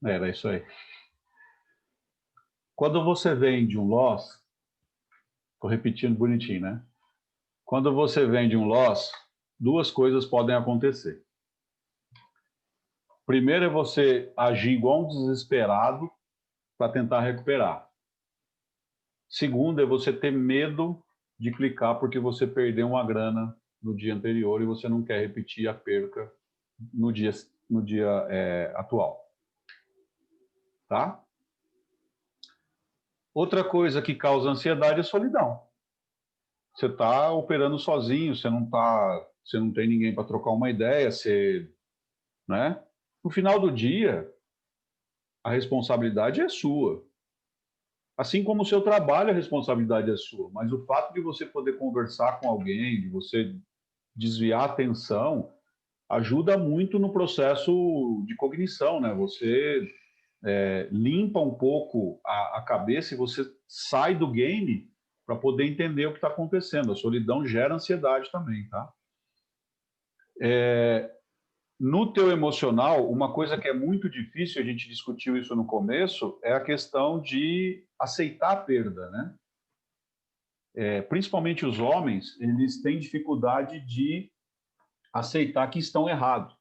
Era isso aí. Quando você vende um loss, estou repetindo bonitinho, né? Quando você vende um loss, duas coisas podem acontecer. Primeiro é você agir igual um desesperado para tentar recuperar. Segundo é você ter medo de clicar porque você perdeu uma grana no dia anterior e você não quer repetir a perca no dia atual. Tá? Outra coisa que causa ansiedade é solidão. Você está operando sozinho, você não tem ninguém para trocar uma ideia, né? No final do dia, a responsabilidade é sua. Assim como o seu trabalho, a responsabilidade é sua. Mas o fato de você poder conversar com alguém, de você desviar a atenção, ajuda muito no processo de cognição, né? Você limpa um pouco a cabeça e você sai do game para poder entender o que está acontecendo. A solidão gera ansiedade também, tá? No teu emocional, uma coisa que é muito difícil, a gente discutiu isso no começo, é a questão de aceitar a perda, né? Principalmente os homens, eles têm dificuldade de aceitar que estão errados.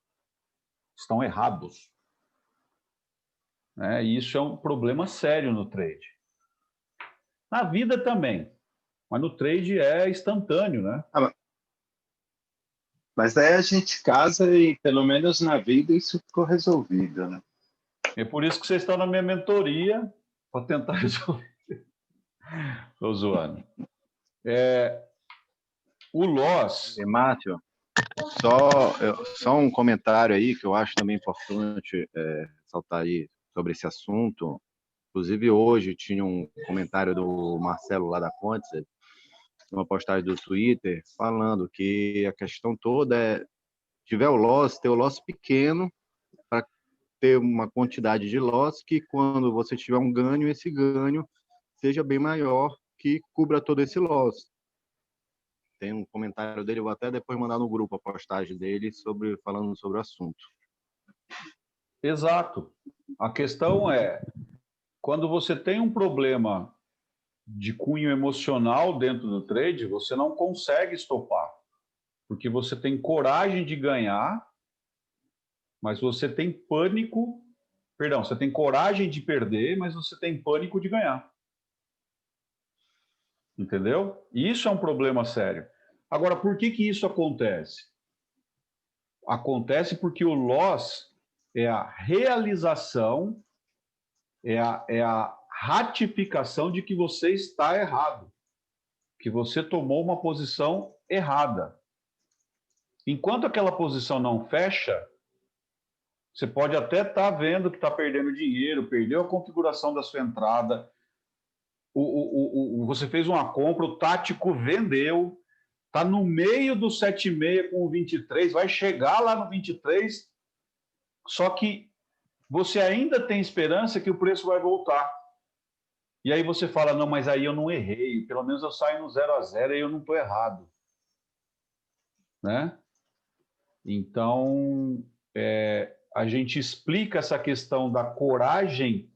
Estão errados. Né? E isso é um problema sério no trade. Na vida também, mas no trade é instantâneo, né? Mas aí a gente casa e, pelo menos na vida, isso ficou resolvido, né? É por isso que vocês estão na minha mentoria, para tentar resolver. Estou zoando. O loss... Márcio, só um comentário aí que eu acho também importante ressaltar aí sobre esse assunto. Inclusive, hoje tinha um comentário do Marcelo lá da Conte, uma postagem do Twitter, falando que a questão toda é tiver o loss, ter o loss pequeno para ter uma quantidade de loss que quando você tiver um ganho, esse ganho seja bem maior que cubra todo esse loss. Tem um comentário dele, vou até depois mandar no grupo a postagem dele falando sobre o assunto. Exato. A questão é, quando você tem um problema de cunho emocional dentro do trade, você não consegue estopar, porque você tem coragem de ganhar, mas você tem pânico, perdão, você tem coragem de perder, mas você tem pânico de ganhar. Entendeu? E isso é um problema sério. Agora, por que isso acontece? Acontece porque o loss é a realização, é a ratificação de que você está errado, que você tomou uma posição errada. Enquanto aquela posição não fecha, você pode até estar vendo que está perdendo dinheiro, perdeu a configuração da sua entrada, você fez uma compra, o tático vendeu, está no meio do 7,6 com o 23, vai chegar lá no 23, só que você ainda tem esperança que o preço vai voltar. E aí você fala, não, mas aí eu não errei, pelo menos eu saio no 0-0 e eu não estou errado. Né? Então, a gente explica essa questão da coragem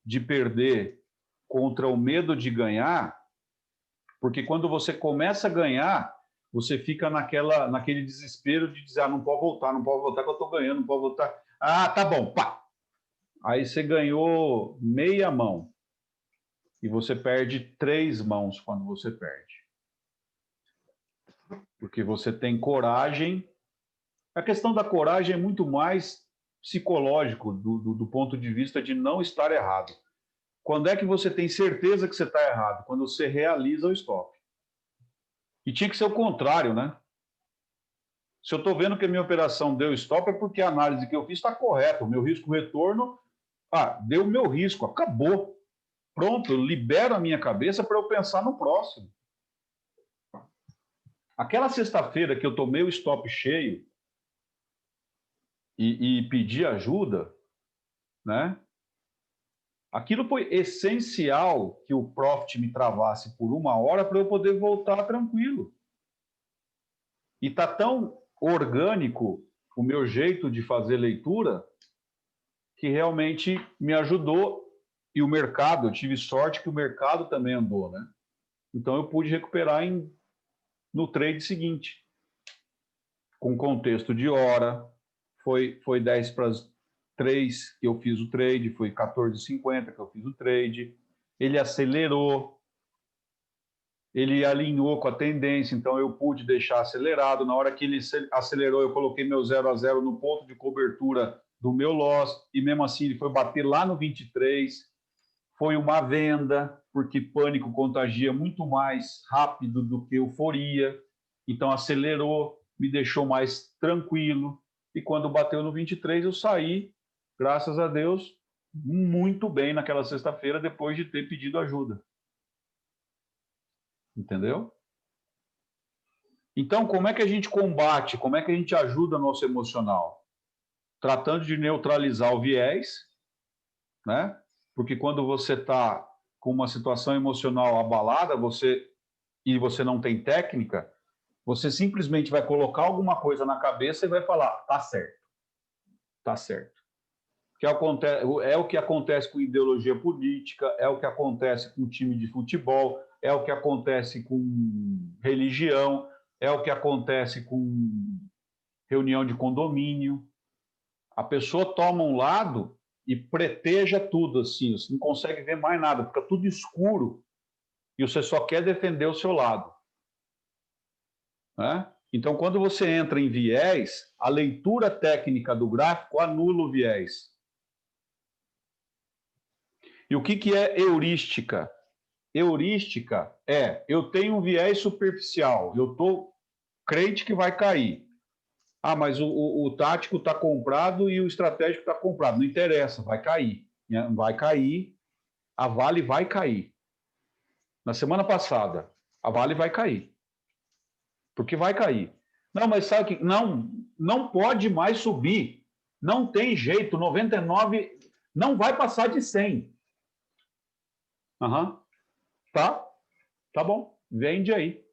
de perder contra o medo de ganhar, porque quando você começa a ganhar, você fica naquele desespero de dizer, não pode voltar que eu estou ganhando, não pode voltar. Ah, tá bom, pá! Aí você ganhou meia mão e você perde 3 mãos quando você perde. Porque você tem coragem. A questão da coragem é muito mais psicológico, do ponto de vista de não estar errado. Quando é que você tem certeza que você está errado? Quando você realiza o stop. E tinha que ser o contrário, né? Se eu estou vendo que a minha operação deu stop, é porque a análise que eu fiz está correta. O meu risco-retorno, deu o meu risco, acabou. Pronto, eu libero a minha cabeça para eu pensar no próximo. Aquela sexta-feira que eu tomei o stop cheio e pedi ajuda, né? Aquilo foi essencial que o Profit me travasse por 1 hora para eu poder voltar tranquilo. E está tão orgânico o meu jeito de fazer leitura que realmente me ajudou. E o mercado, eu tive sorte que o mercado também andou, né? Então eu pude recuperar no trade seguinte, com contexto de hora, foi 10 para as 3 que eu fiz o trade, foi 14h50 que eu fiz o trade, ele acelerou, ele alinhou com a tendência, então eu pude deixar acelerado. Na hora que ele acelerou, eu coloquei meu 0 a 0 no ponto de cobertura do meu loss, e mesmo assim ele foi bater lá no 23. Foi uma venda, porque pânico contagia muito mais rápido do que euforia, então acelerou, me deixou mais tranquilo, e quando bateu no 23 eu saí, graças a Deus, muito bem naquela sexta-feira, depois de ter pedido ajuda. Entendeu? Então, como é que a gente combate, como é que a gente ajuda o nosso emocional? Tratando de neutralizar o viés, né? Porque quando você está com uma situação emocional abalada, você não tem técnica, você simplesmente vai colocar alguma coisa na cabeça e vai falar, tá certo. Tá certo. É o que acontece com ideologia política, é o que acontece com time de futebol, é o que acontece com religião, é o que acontece com reunião de condomínio. A pessoa toma um lado e preteja tudo, assim, você não consegue ver mais nada, fica tudo escuro e você só quer defender o seu lado. Né? Então, quando você entra em viés, a leitura técnica do gráfico anula o viés. E o que é heurística? Heurística eu tenho um viés superficial, eu estou crente que vai cair. Ah, mas o tático está comprado e o estratégico está comprado. Não interessa, vai cair. Vai cair, a Vale vai cair. Na semana passada, a Vale vai cair. Porque vai cair. Não, mas sabe que não pode mais subir. Não tem jeito, 99 não vai passar de 100. Uhum. Tá bom, vende aí.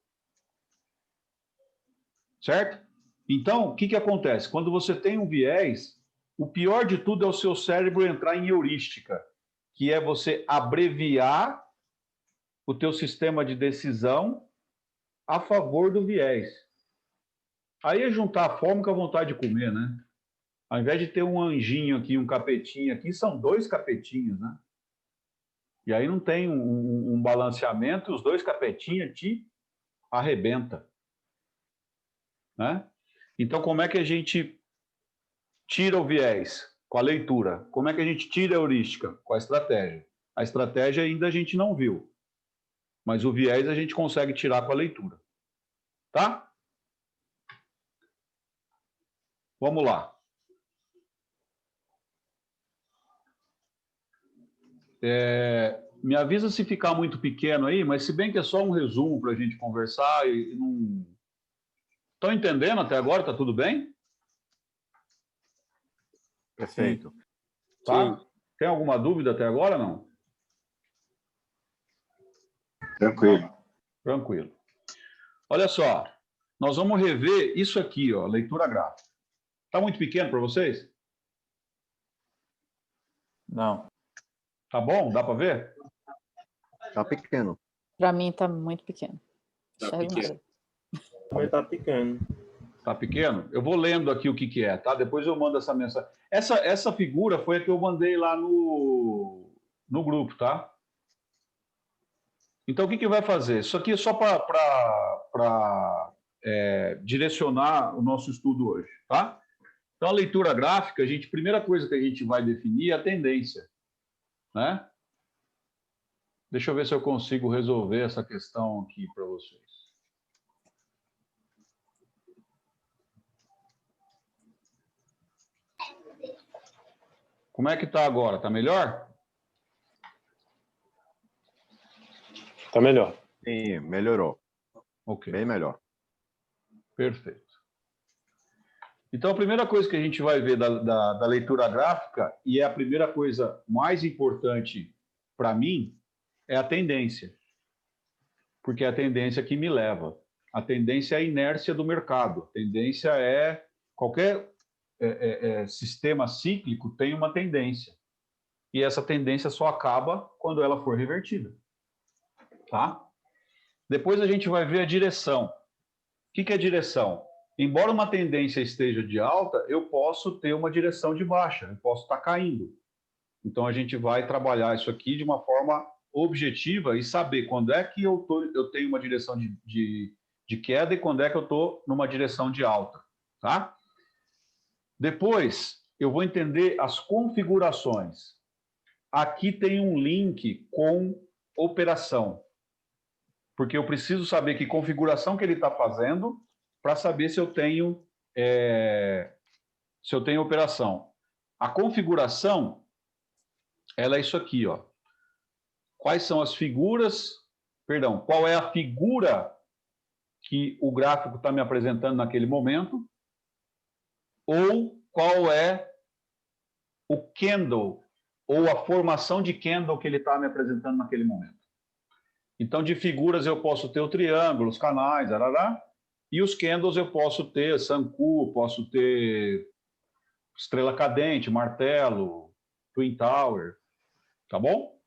Certo? Então, o que acontece? Quando você tem um viés, o pior de tudo é o seu cérebro entrar em heurística, que é você abreviar o teu sistema de decisão a favor do viés. Aí é juntar a fome com a vontade de comer, né? Ao invés de ter um anjinho aqui, um capetinho aqui, são 2 capetinhos, né? E aí não tem um balanceamento, os 2 capetinhos te arrebenta. Né? Então, como é que a gente tira o viés? Com a leitura. Como é que a gente tira a heurística? Com a estratégia. A estratégia ainda a gente não viu, mas o viés a gente consegue tirar com a leitura. Tá? Vamos lá. Me avisa se ficar muito pequeno aí, mas se bem que é só um resumo para a gente conversar e não... Estão entendendo até agora? Tá tudo bem? Perfeito. Tá? Sim. Tem alguma dúvida até agora, não? Tranquilo. Tranquilo. Olha só, nós vamos rever isso aqui, ó, leitura gráfica. Está muito pequeno para vocês? Não. Tá bom? Dá para ver? Tá pequeno. Para mim está muito pequeno. Tá pequeno. Também tá pequeno. Tá pequeno? Eu vou lendo aqui o que é, tá? Depois eu mando essa mensagem. Essa figura foi a que eu mandei lá no grupo, tá? Então, o que vai fazer? Isso aqui é só para direcionar o nosso estudo hoje, tá? Então, a leitura gráfica, a primeira coisa que a gente vai definir é a tendência, né? Deixa eu ver se eu consigo resolver essa questão aqui para vocês. Como é que está agora? Está melhor? Tá melhor. Sim, melhorou. Ok. Bem melhor. Perfeito. Então, a primeira coisa que a gente vai ver da leitura gráfica, e é a primeira coisa mais importante para mim, é a tendência. Porque é a tendência que me leva. A tendência é a inércia do mercado. A tendência é qualquer sistema cíclico tem uma tendência. E essa tendência só acaba quando ela for revertida. Tá? Depois a gente vai ver a direção. O que é direção? Embora uma tendência esteja de alta, eu posso ter uma direção de baixa, eu posso estar caindo. Então a gente vai trabalhar isso aqui de uma forma objetiva e saber quando é que eu tenho uma direção de queda e quando é que eu estou numa direção de alta. Tá? Depois, eu vou entender as configurações. Aqui tem um link com operação, porque eu preciso saber que configuração que ele está fazendo para saber se eu tenho operação. A configuração, ela é isso aqui, ó. Quais são as figuras? Perdão, qual é a figura que o gráfico está me apresentando naquele momento? Ou qual é o candle, ou a formação de candle que ele está me apresentando naquele momento. Então, de figuras eu posso ter o triângulo, os canais, arará, e os candles eu posso ter Sanku, posso ter estrela cadente, martelo, Twin Tower, tá bom?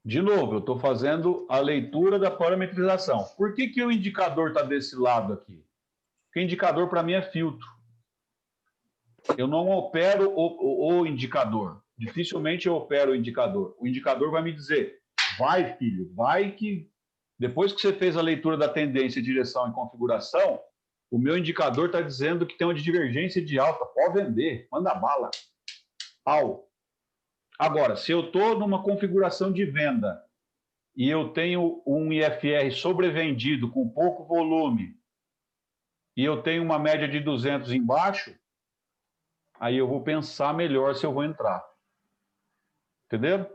De novo, eu estou fazendo a leitura da parametrização. Por que o indicador está desse lado aqui? Porque o indicador, para mim, é filtro. Eu não opero o indicador. Dificilmente eu opero o indicador. O indicador vai me dizer, vai, filho, vai que... Depois que você fez a leitura da tendência, direção e configuração, o meu indicador está dizendo que tem uma divergência de alta. Pode vender, manda bala. Au. Agora, se eu estou numa configuração de venda e eu tenho um IFR sobrevendido com pouco volume e eu tenho uma média de 200 embaixo, aí eu vou pensar melhor se eu vou entrar. Entendeu?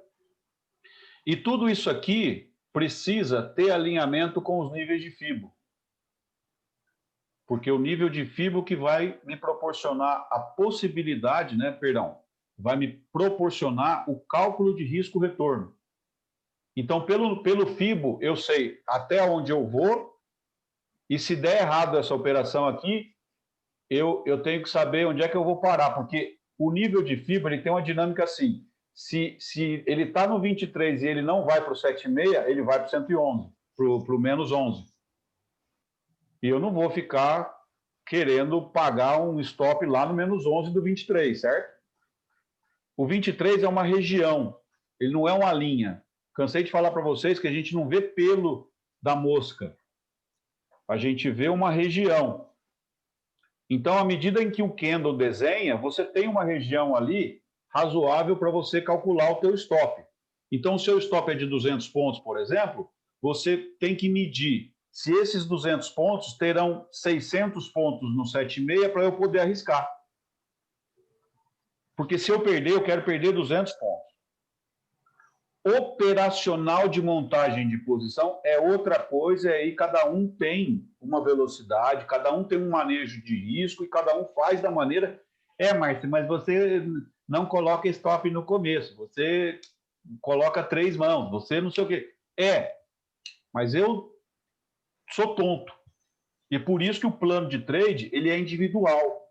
E tudo isso aqui precisa ter alinhamento com os níveis de FIBO. Porque o nível de FIBO que vai me proporcionar a possibilidade, vai me proporcionar o cálculo de risco-retorno. Então, pelo FIBO, eu sei até onde eu vou, e se der errado essa operação aqui, eu tenho que saber onde é que eu vou parar, porque o nível de FIBO ele tem uma dinâmica assim. Se ele está no 23 e ele não vai para o 7,6, ele vai para o 111, para o menos 11. E eu não vou ficar querendo pagar um stop lá no menos 11 do 23, certo? O 23 é uma região, ele não é uma linha. Cansei de falar para vocês que a gente não vê pelo da mosca. A gente vê uma região. Então, à medida em que o candle desenha, você tem uma região ali razoável para você calcular o teu stop. Então, o seu stop é de 200 pontos, por exemplo, você tem que medir se esses 200 pontos terão 600 pontos no 7,6 para eu poder arriscar. Porque se eu perder, eu quero perder 200 pontos. Operacional de montagem de posição é outra coisa, e aí cada um tem uma velocidade, cada um tem um manejo de risco e cada um faz da maneira... Márcio, mas você não coloca stop no começo, você coloca 3 mãos, você não sei o quê. Mas eu sou tonto. E por isso que o plano de trade ele é individual.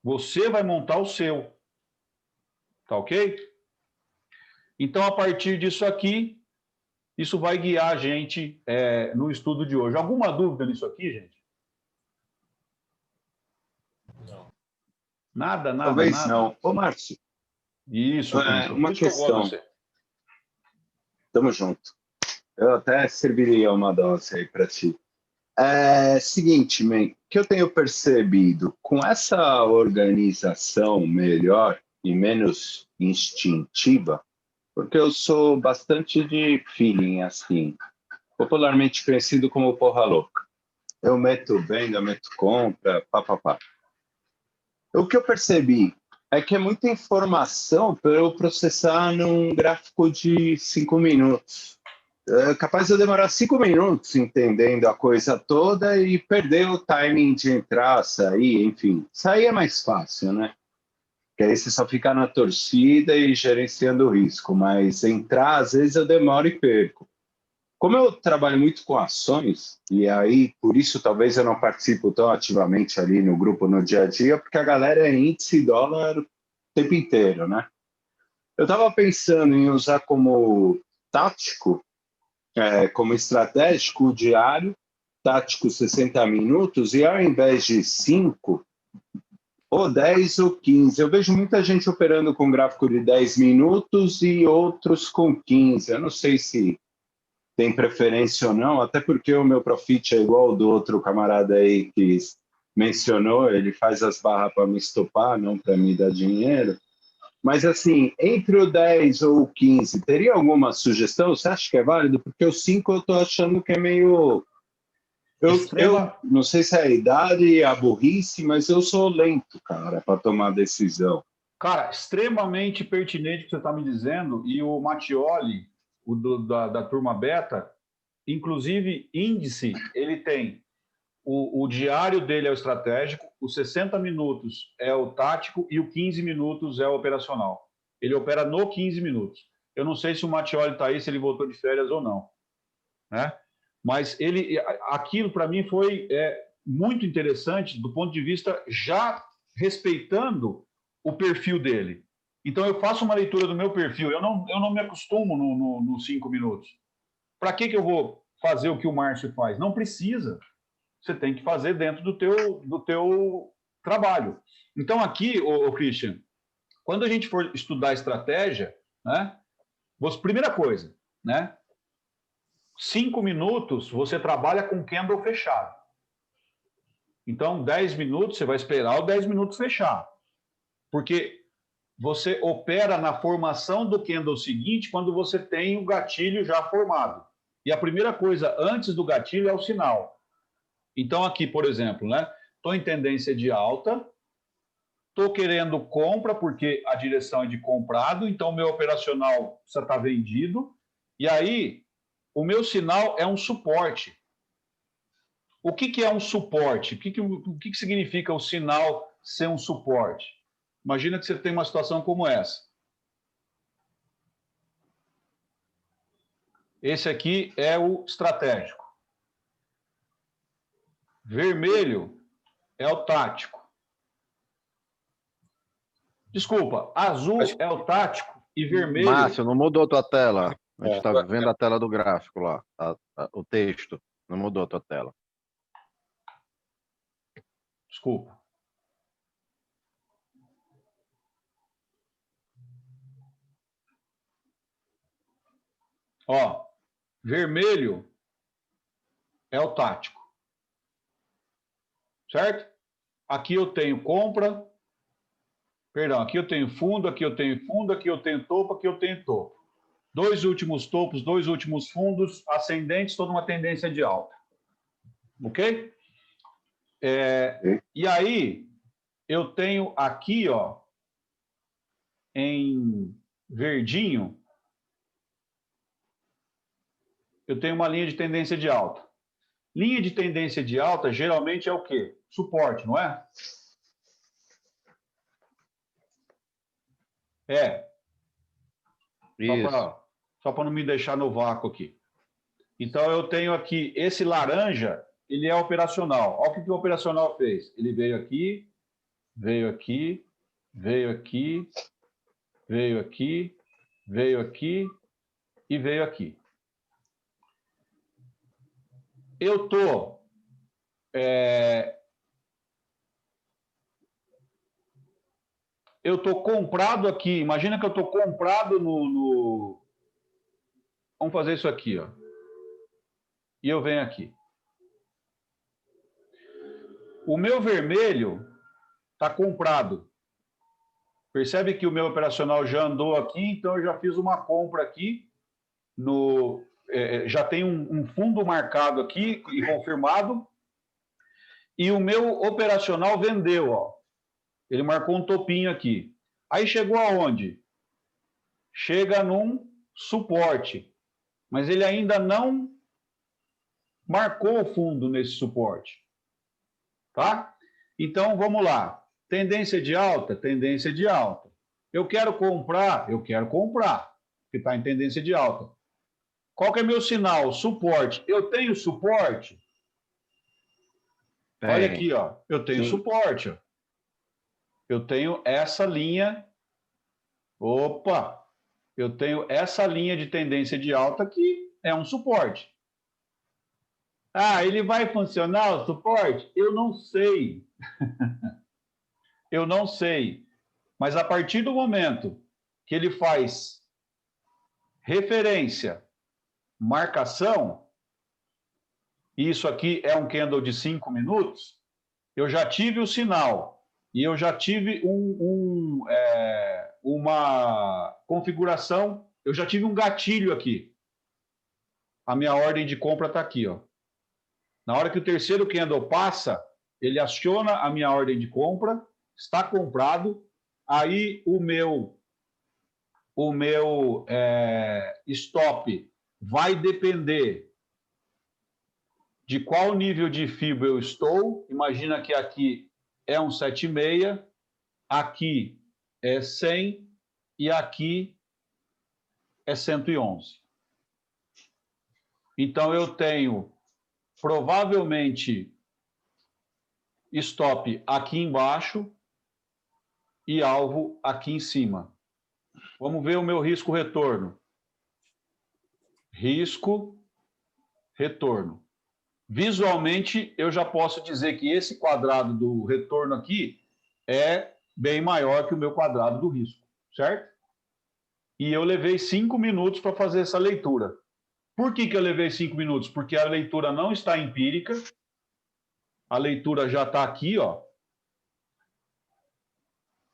Você vai montar o seu. Tá ok? Então, a partir disso aqui, isso vai guiar a gente no estudo de hoje. Alguma dúvida nisso aqui, gente? Não. Nada. Talvez não. Ô, Márcio. Isso, uma isso questão. Tamo junto. Eu até serviria uma dose aí para ti. Seguinte, man, que eu tenho percebido, com essa organização melhor e menos instintiva, porque eu sou bastante de feeling, assim, popularmente conhecido como porra louca. Eu meto venda, meto compra, papapá. O que eu percebi é que é muita informação para eu processar num gráfico de 5 minutos. É capaz de eu demorar 5 minutos entendendo a coisa toda e perder o timing de entrar, sair, enfim. Sair é mais fácil, né? Porque aí você só fica na torcida e gerenciando o risco. Mas entrar, às vezes, eu demoro e perco. como eu trabalho muito com ações, e aí por isso talvez eu não participo tão ativamente ali no grupo no dia a dia, porque a galera é índice dólar o tempo inteiro, né? Eu estava pensando em usar como tático, como estratégico diário, tático 60 minutos, e ao invés de 5, ou 10 ou 15. Eu vejo muita gente operando com gráfico de 10 minutos e outros com 15. Eu não sei se tem preferência ou não, até porque o meu profit é igual ao do outro camarada aí que mencionou, ele faz as barras para me estopar, não para me dar dinheiro. Mas, assim, entre o 10 ou o 15, teria alguma sugestão? Você acha que é válido? Porque o 5 eu estou achando que é meio... Eu não sei se é a idade e a burrice, mas eu sou lento, cara, para tomar decisão. Cara, extremamente pertinente o que você está me dizendo, e o Mattioli, da turma beta, inclusive índice, ele tem o diário dele é o estratégico, os 60 minutos é o tático e o 15 minutos é o operacional. Ele opera no 15 minutos. Eu não sei se o Mattioli está aí, se ele voltou de férias ou não, né? Mas aquilo para mim foi muito interessante do ponto de vista já respeitando o perfil dele. Então eu faço uma leitura do meu perfil, eu não me acostumo nos 5 minutos. Para que eu vou fazer o que o Márcio faz? Não precisa. Você tem que fazer dentro do teu trabalho. Então aqui, Christian, quando a gente for estudar estratégia, né, primeira coisa, né, 5 minutos você trabalha com candle fechado. Então, 10 minutos você vai esperar o 10 minutos fechar. Porque você opera na formação do candle seguinte quando você tem o gatilho já formado. E a primeira coisa antes do gatilho é o sinal. Então, aqui, por exemplo, né? Estou em tendência de alta, estou querendo compra porque a direção é de comprado, então o meu operacional precisa estar vendido. E aí, o meu sinal é um suporte. O que é um suporte? O que significa o sinal ser um suporte? Imagina que você tem uma situação como essa. Esse aqui é o estratégico. Vermelho é o tático. Desculpa, azul é o tático e vermelho... Márcio, não mudou tua tela. A gente está vendo a tela do gráfico lá, o texto. Não mudou a tua tela. Desculpa. Ó, vermelho é o tático. Certo? Aqui eu tenho compra. Perdão, aqui eu tenho fundo, aqui eu tenho fundo, aqui eu tenho topo, aqui eu tenho topo. 2 últimos topos, 2 últimos fundos, ascendentes, toda uma tendência de alta. Ok? E aí, eu tenho aqui, ó, em verdinho, eu tenho uma linha de tendência de alta. Linha de tendência de alta, geralmente é o quê? Suporte, não é? Só para não me deixar no vácuo aqui. Então, eu tenho aqui, esse laranja, ele é operacional. Olha o que o operacional fez. Ele veio aqui, veio aqui, veio aqui, veio aqui, veio aqui e veio aqui. Eu estou... eu estou comprado aqui. Imagina que eu estou comprado no... Vamos fazer isso aqui, ó. E eu venho aqui. O meu vermelho está comprado. Percebe que o meu operacional já andou aqui, então eu já fiz uma compra aqui. Já tem um fundo marcado aqui e confirmado. E o meu operacional vendeu, ó. Ele marcou um topinho aqui. Aí chegou aonde? Chega num suporte. Mas ele ainda não marcou o fundo nesse suporte. Tá? Então, vamos lá. Tendência de alta? Tendência de alta. Eu quero comprar? Eu quero comprar, porque está em tendência de alta. Qual que é meu sinal? Suporte. Eu tenho suporte? Olha aqui, ó. Eu tenho suporte. Ó. Eu tenho essa linha. Opa! Eu tenho essa linha de tendência de alta que é um suporte. Ah, ele vai funcionar o suporte? Eu não sei. Eu não sei. Mas a partir do momento que ele faz referência, marcação, e isso aqui é um candle de 5 minutos, eu já tive o sinal e eu já tive uma configuração, eu já tive um gatilho aqui. A minha ordem de compra está aqui, ó. Na hora que o terceiro candle passa, ele aciona a minha ordem de compra, está comprado, aí o meu stop vai depender de qual nível de FIBO eu estou. Imagina que aqui é um 7,6, aqui é 100 e aqui é 111. Então, eu tenho provavelmente stop aqui embaixo e alvo aqui em cima. Vamos ver o meu risco-retorno. Risco-retorno. Visualmente, eu já posso dizer que esse quadrado do retorno aqui é bem maior que o meu quadrado do risco, certo? E eu levei 5 minutos para fazer essa leitura. Por que eu levei 5 minutos? Porque a leitura não está empírica, a leitura já está aqui, ó.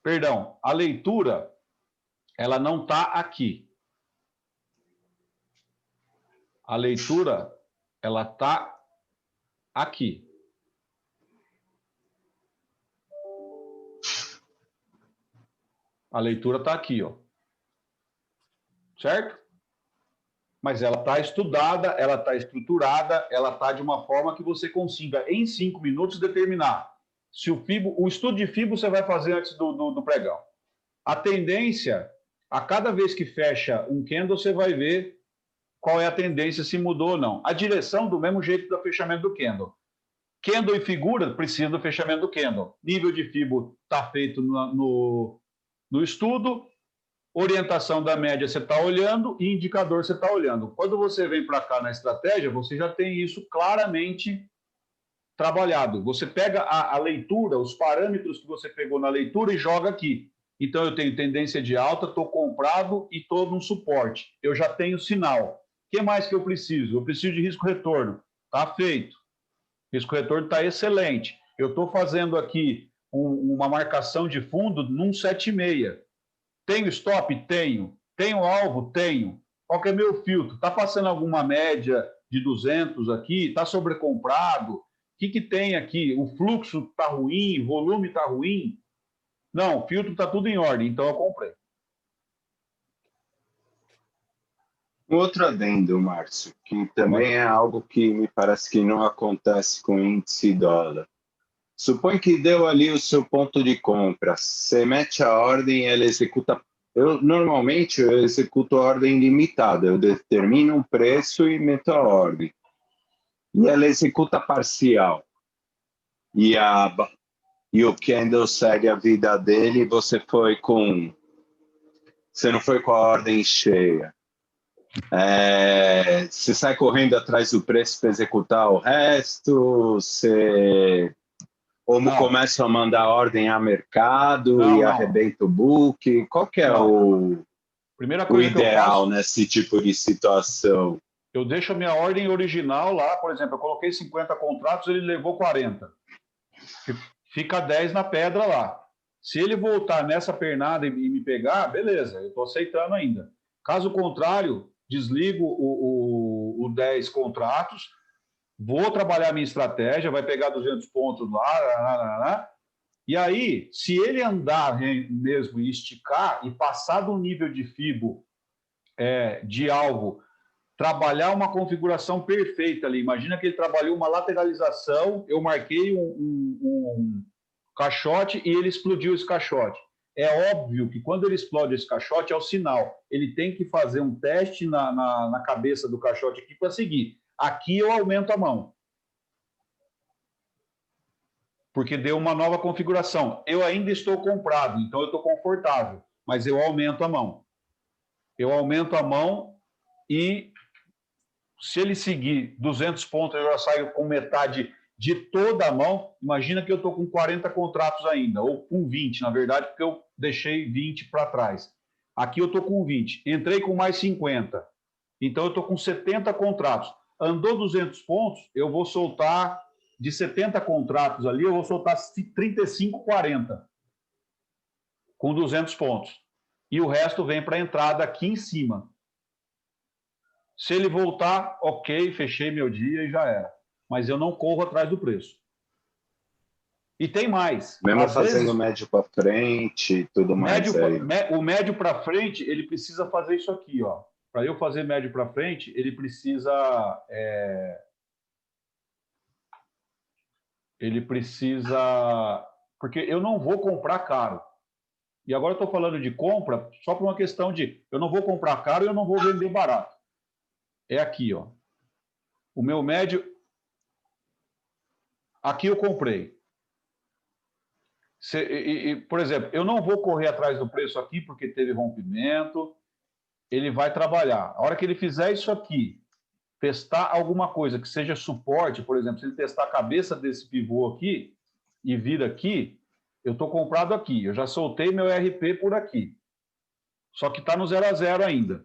Perdão, a leitura, ela não está aqui. A leitura, ela está aqui. A leitura está aqui, ó. Certo? Mas ela está estudada, ela está estruturada, ela está de uma forma que você consiga, em 5 minutos, determinar se o estudo de FIBO você vai fazer antes do pregão. A tendência, a cada vez que fecha um candle, você vai ver qual é a tendência, se mudou ou não. A direção, do mesmo jeito do fechamento do candle. Candle e figura precisa do fechamento do candle. Nível de FIBO está feito no estudo. Orientação da média você está olhando e indicador você está olhando. Quando você vem para cá na estratégia, você já tem isso claramente trabalhado. Você pega a leitura, os parâmetros que você pegou na leitura e joga aqui. Então, eu tenho tendência de alta, estou comprado e estou num suporte. Eu já tenho sinal. O que mais que eu preciso? Eu preciso de risco-retorno. Está feito. Risco-retorno está excelente. Eu estou fazendo aqui uma marcação de fundo num 7,6. Tenho stop? Tenho. Tenho alvo? Tenho. Qual que é meu filtro? Está passando alguma média de 200 aqui? Está sobrecomprado? O que tem aqui? O fluxo está ruim? O volume está ruim? Não, o filtro está tudo em ordem, então eu comprei. Um outro adendo, Márcio, que também é algo que me parece que não acontece com índice dólar. Supõe que deu ali o seu ponto de compra, você mete a ordem, ela executa. Normalmente eu executo a ordem limitada, eu determino um preço e meto a ordem. E ela executa parcial. E o candle segue a vida dele e você não foi com a ordem cheia. Você sai correndo atrás do preço para executar o resto, Como começa a mandar ordem a mercado e arrebenta o book? Qual que é o ideal nesse tipo de situação? Eu deixo a minha ordem original lá, por exemplo, eu coloquei 50 contratos, ele levou 40. Fica 10 na pedra lá. Se ele voltar nessa pernada e me pegar, beleza, eu estou aceitando ainda. Caso contrário, desligo o 10 contratos, vou trabalhar minha estratégia, vai pegar 200 pontos lá, e aí, se ele andar mesmo e esticar e passar do nível de FIBO de alvo, trabalhar uma configuração perfeita ali, imagina que ele trabalhou uma lateralização, eu marquei um caixote e ele explodiu esse caixote. É óbvio que quando ele explode esse caixote, é o sinal. Ele tem que fazer um teste na cabeça do caixote aqui para seguir. Aqui eu aumento a mão. Porque deu uma nova configuração. Eu ainda estou comprado, então eu estou confortável, mas eu aumento a mão. Eu aumento a mão e se ele seguir 200 pontos, eu já saio com metade de toda a mão. Imagina que eu estou com 40 contratos ainda, ou com 20, na verdade, porque eu deixei 20 para trás. Aqui eu estou com 20, entrei com mais 50. Então eu estou com 70 contratos. Andou 200 pontos, eu vou soltar... De 70 contratos ali, eu vou soltar 35, 40 com 200 pontos. E o resto vem para a entrada aqui em cima. Se ele voltar, ok, fechei meu dia e já era. Mas eu não corro atrás do preço. E tem mais. Mesmo fazendo médio para frente e tudo mais. O médio para frente, ele precisa fazer isso aqui, ó. Para eu fazer médio para frente, ele precisa... Porque eu não vou comprar caro. E agora eu estou falando de compra só por uma questão de eu não vou comprar caro e eu não vou vender barato. É aqui, ó. O meu médio... Aqui eu comprei. Por exemplo, eu não vou correr atrás do preço aqui porque teve rompimento. Ele vai trabalhar. A hora que ele fizer isso aqui, testar alguma coisa que seja suporte, por exemplo, se ele testar a cabeça desse pivô aqui e vir aqui, eu estou comprado aqui. Eu já soltei meu RP por aqui. Só que está no 0 a 0 ainda.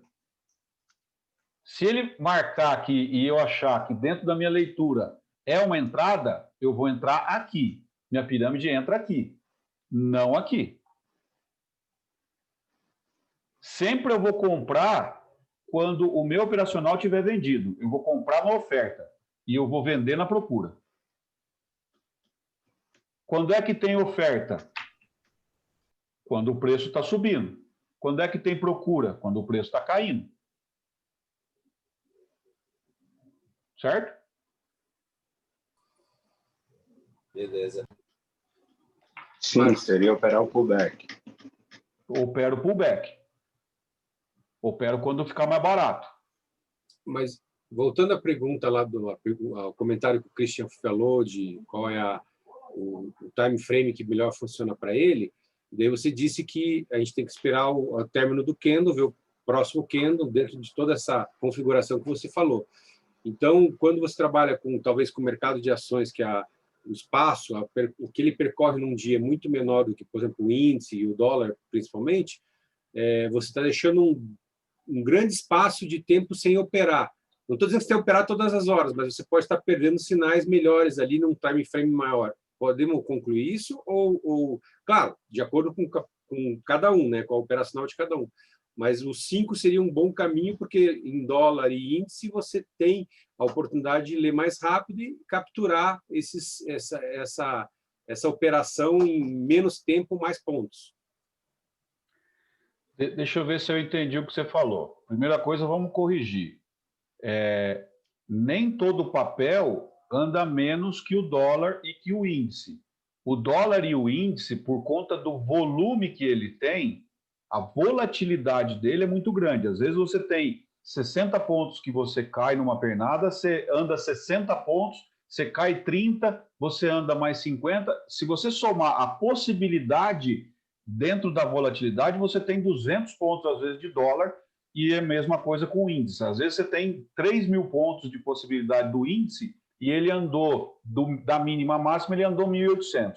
Se ele marcar aqui e eu achar que dentro da minha leitura é uma entrada, eu vou entrar aqui. Minha pirâmide entra aqui, não aqui. Sempre eu vou comprar quando o meu operacional estiver vendido. Eu vou comprar na oferta e eu vou vender na procura. Quando é que tem oferta? Quando o preço está subindo. Quando é que tem procura? Quando o preço está caindo. Certo? Beleza. Sim, seria operar o pullback. Opero o pullback. Opero quando ficar mais barato. Mas, voltando à pergunta lá, ao comentário que o Christian falou de qual é o time frame que melhor funciona para ele, daí você disse que a gente tem que esperar o término do candle, ver o próximo candle dentro de toda essa configuração que você falou. Então, quando você trabalha talvez com o mercado de ações, que o espaço, o que ele percorre num dia é muito menor do que, por exemplo, o índice e o dólar, principalmente, você está deixando um grande espaço de tempo sem operar. Não estou dizendo que você tem que operar todas as horas, mas você pode estar perdendo sinais melhores ali num time frame maior. Podemos concluir isso? Ou claro, de acordo com cada um, né, com a operacional de cada um. Mas o 5 seria um bom caminho, porque em dólar e índice você tem a oportunidade de ler mais rápido e capturar essa operação em menos tempo, mais pontos. Deixa eu ver se eu entendi o que você falou. Primeira coisa, vamos corrigir. Nem todo papel anda menos que o dólar e que o índice. O dólar e o índice, por conta do volume que ele tem, a volatilidade dele é muito grande. Às vezes você tem 60 pontos que você cai numa pernada, você anda 60 pontos, você cai 30, você anda mais 50. Se você somar a possibilidade dentro da volatilidade, você tem 200 pontos, às vezes, de dólar, e é a mesma coisa com o índice. Às vezes você tem 3.000 pontos de possibilidade do índice e ele andou, da mínima à máxima, ele andou 1.800.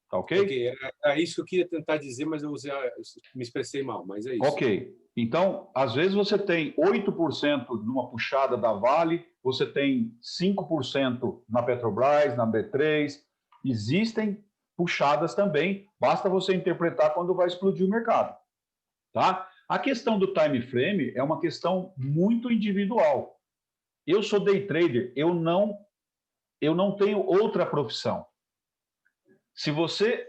Tá ok? Ok, é isso que eu queria tentar dizer, mas me expressei mal, mas é isso. Ok. Então, às vezes você tem 8% numa puxada da Vale, você tem 5% na Petrobras, na B3. Existem puxadas também, basta você interpretar quando vai explodir o mercado. Tá? A questão do time frame é uma questão muito individual. Eu sou day trader, eu não tenho outra profissão. Se você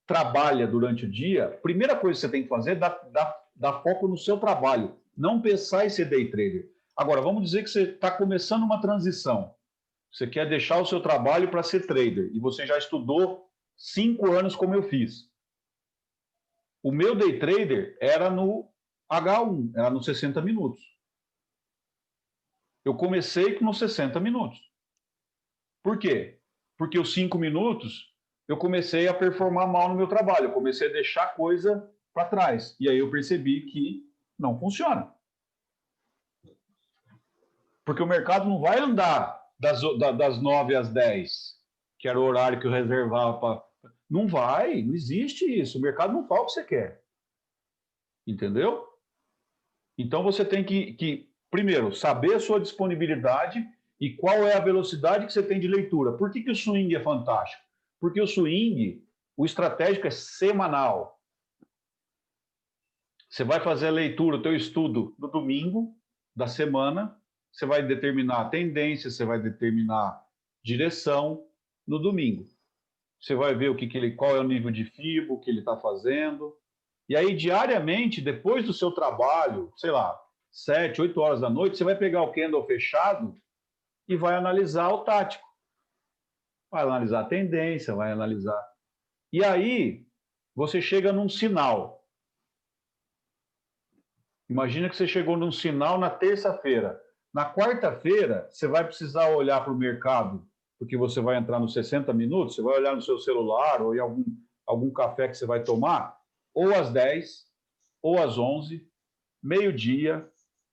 trabalha durante o dia, a primeira coisa que você tem que fazer é dar foco no seu trabalho, não pensar em ser day trader. Agora, vamos dizer que você está começando uma transição. Você quer deixar o seu trabalho para ser trader e você já estudou 5 anos como eu fiz. O meu day trader era no H1, era nos 60 minutos. Eu comecei nos 60 minutos. Por quê? Porque os 5 minutos eu comecei a performar mal no meu trabalho, eu comecei a deixar coisa para trás. E aí eu percebi que não funciona. Porque o mercado não vai andar das 9 às 10, que era o horário que eu reservava para... Não vai, não existe isso. O mercado não fala o que você quer. Entendeu? Então você tem que primeiro, saber a sua disponibilidade e qual é a velocidade que você tem de leitura. Por que o swing é fantástico? Porque o swing, o estratégico é semanal. Você vai fazer a leitura, o teu estudo no domingo da semana, você vai determinar a tendência, você vai determinar direção no domingo. Você vai ver qual é o nível de FIBO que ele está fazendo. E aí, diariamente, depois do seu trabalho, sei lá, 7, 8 horas da noite, você vai pegar o candle fechado e vai analisar o tático. Vai analisar a tendência, vai analisar. E aí, você chega num sinal. Imagina que você chegou num sinal na terça-feira. Na quarta-feira, você vai precisar olhar para o mercado, porque você vai entrar nos 60 minutos, você vai olhar no seu celular ou em algum café que você vai tomar, ou às 10, ou às 11, meio-dia,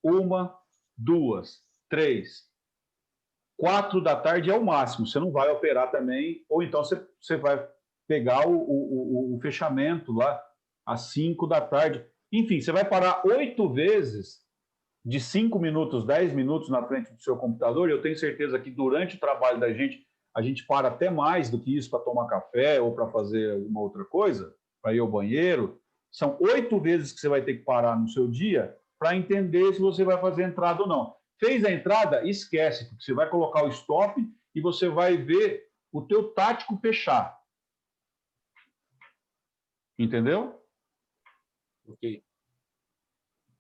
1, 2, 3, 4 da tarde é o máximo. Você não vai operar também, ou então você vai pegar o fechamento lá às 5 da tarde. Enfim, você vai parar 8 vezes de 5 minutos, 10 minutos na frente do seu computador, e eu tenho certeza que durante o trabalho da gente, a gente para até mais do que isso para tomar café ou para fazer alguma outra coisa, para ir ao banheiro. São 8 vezes que você vai ter que parar no seu dia para entender se você vai fazer entrada ou não. Fez a entrada? Esquece, porque você vai colocar o stop e você vai ver o teu tático fechar. Entendeu? Ok.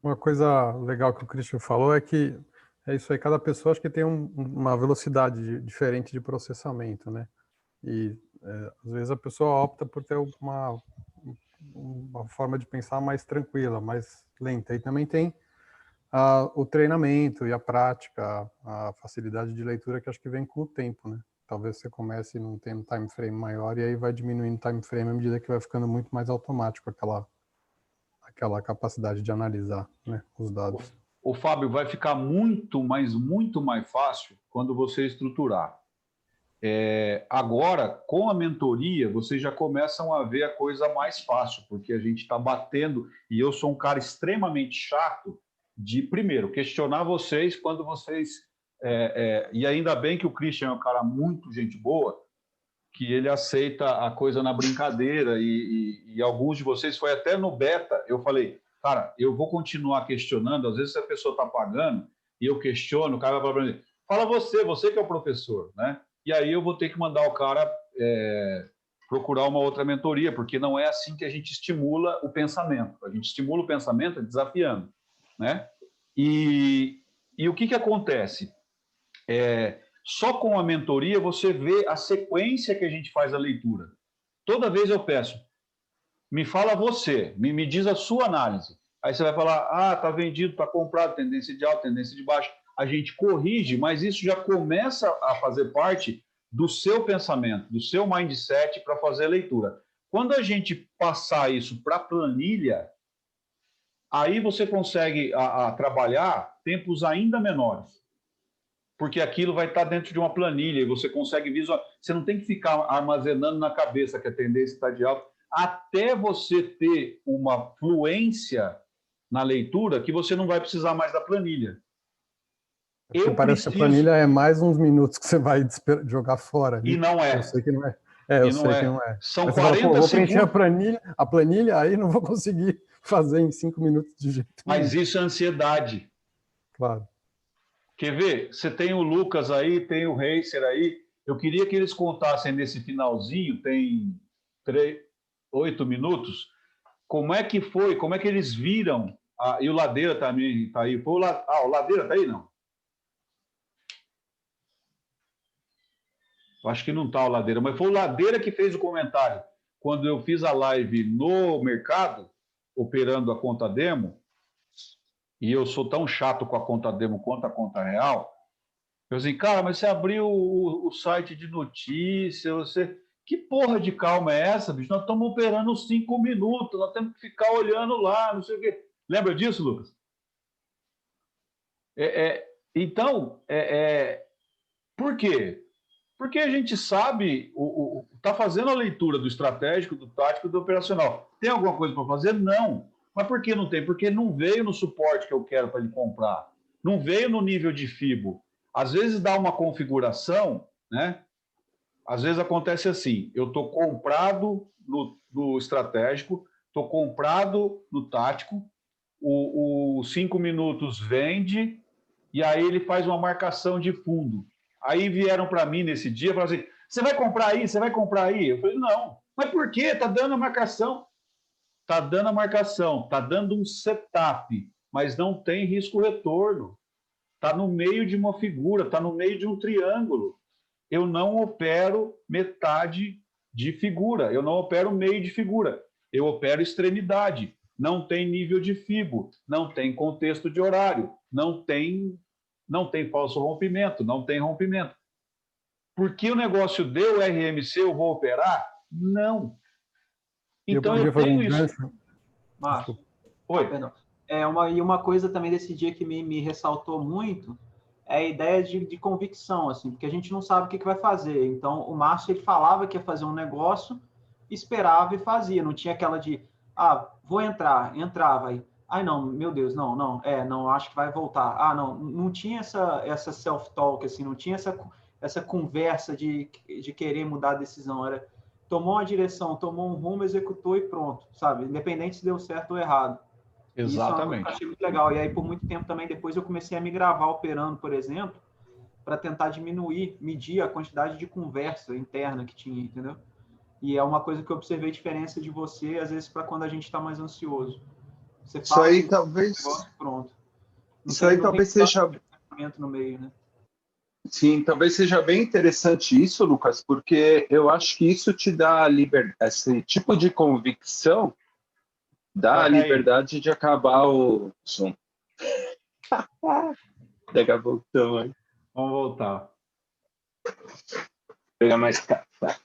Uma coisa legal que o Christian falou é que é isso aí, cada pessoa acho que tem uma velocidade diferente de processamento, né? E às vezes a pessoa opta por ter uma forma de pensar mais tranquila, mais lenta. E também tem o treinamento e a prática, a facilidade de leitura que acho que vem com o tempo, né? Talvez você comece num time frame maior e aí vai diminuindo o time frame à medida que vai ficando muito mais automático aquela capacidade de analisar, né, os dados. O Fábio, vai ficar muito mais fácil quando você estruturar. Agora, com a mentoria, vocês já começam a ver a coisa mais fácil, porque a gente está batendo, e eu sou um cara extremamente chato de, primeiro, questionar vocês quando vocês... e ainda bem que o Christian é um cara muito gente boa, que ele aceita a coisa na brincadeira, e alguns de vocês, foi até no beta, eu falei, cara, eu vou continuar questionando, às vezes a pessoa está pagando, e eu questiono, o cara vai falar para mim, fala você que é o professor, né? E aí eu vou ter que mandar o cara procurar uma outra mentoria, porque não é assim que a gente estimula o pensamento. A gente estimula o pensamento desafiando, né? E o que acontece? Só com a mentoria você vê a sequência que a gente faz a leitura. Toda vez eu peço, me fala você, me diz a sua análise. Aí você vai falar, está vendido, está comprado, tendência de alta, tendência de baixa. A gente corrige, mas isso já começa a fazer parte do seu pensamento, do seu mindset para fazer a leitura. Quando a gente passar isso para a planilha, aí você consegue trabalhar tempos ainda menores. Porque aquilo vai estar dentro de uma planilha e você consegue visualizar. Você não tem que ficar armazenando na cabeça que a tendência está de alta, até você ter uma fluência na leitura que você não vai precisar mais da planilha. Parece que a planilha é mais uns minutos que você vai jogar fora. E não é. Eu sei que não é. Eu sei que não é. São mas 40 fala, vou segundos. preencher a planilha, aí não vou conseguir fazer em 5 minutos de jeito nenhum. Mas isso é ansiedade. Claro. Quer ver? Você tem o Lucas aí, tem o Racer aí. Eu queria que eles contassem nesse finalzinho, tem 8 minutos, como é que foi, como é que eles viram, e o Ladeira também está aí. O Ladeira está aí, não? Acho que não está o Ladeira, mas foi o Ladeira que fez o comentário. Quando eu fiz a live no mercado, operando a conta demo, e eu sou tão chato com a conta demo quanto a conta real, eu assim, cara, mas você abriu o site de notícia, você... Que porra de calma é essa, bicho? Nós estamos operando uns 5 minutos, nós temos que ficar olhando lá, não sei o quê. Lembra disso, Lucas? Então, por quê? Porque a gente sabe, está fazendo a leitura do estratégico, do tático e do operacional. Tem alguma coisa para fazer? Não. Mas por que não tem? Porque não veio no suporte que eu quero para ele comprar. Não veio no nível de FIBO. Às vezes dá uma configuração, né? Às vezes acontece assim, eu estou comprado no estratégico, estou comprado no tático, o 5 minutos vende, e aí ele faz uma marcação de fundo. Aí vieram para mim nesse dia e falaram assim, você vai comprar aí, você vai comprar aí? Eu falei, não. Mas por quê? Está dando a marcação. Está dando a marcação, está dando um setup, mas não tem risco-retorno. Está no meio de uma figura, está no meio de um triângulo. Eu não opero metade de figura, eu não opero meio de figura, eu opero extremidade. Não tem nível de FIBO, não tem contexto de horário, não tem falso rompimento, não tem rompimento. Porque o negócio deu RMC, eu vou operar? Não. Então eu tenho isso. Márcio, Oi. perdão. E uma coisa também desse dia que me ressaltou muito é a ideia de convicção, assim, porque a gente não sabe o que vai fazer. Então, o Márcio, ele falava que ia fazer um negócio, esperava e fazia. Não tinha aquela de, vou entrar, entrava aí. Ai, não, meu Deus, não, acho que vai voltar. Não tinha essa self-talk, assim, não tinha essa conversa de querer mudar a decisão. Era, tomou uma direção, tomou um rumo, executou e pronto, sabe? Independente se deu certo ou errado. Exatamente. Isso é uma coisa que eu achei muito legal. E aí, por muito tempo também, depois eu comecei a me gravar operando, por exemplo, para tentar medir a quantidade de conversa interna que tinha, entendeu? E é uma coisa que eu observei diferença de você, às vezes, para quando a gente está mais ansioso. Você fala isso aí talvez... negócio, pronto. Isso aí talvez seja... no meio, né? Sim, talvez seja bem interessante isso, Lucas, porque eu acho que isso te dá esse tipo de convicção dá a liberdade de acabar o som. Daqui a pouco então, vamos voltar. Pegar mais café.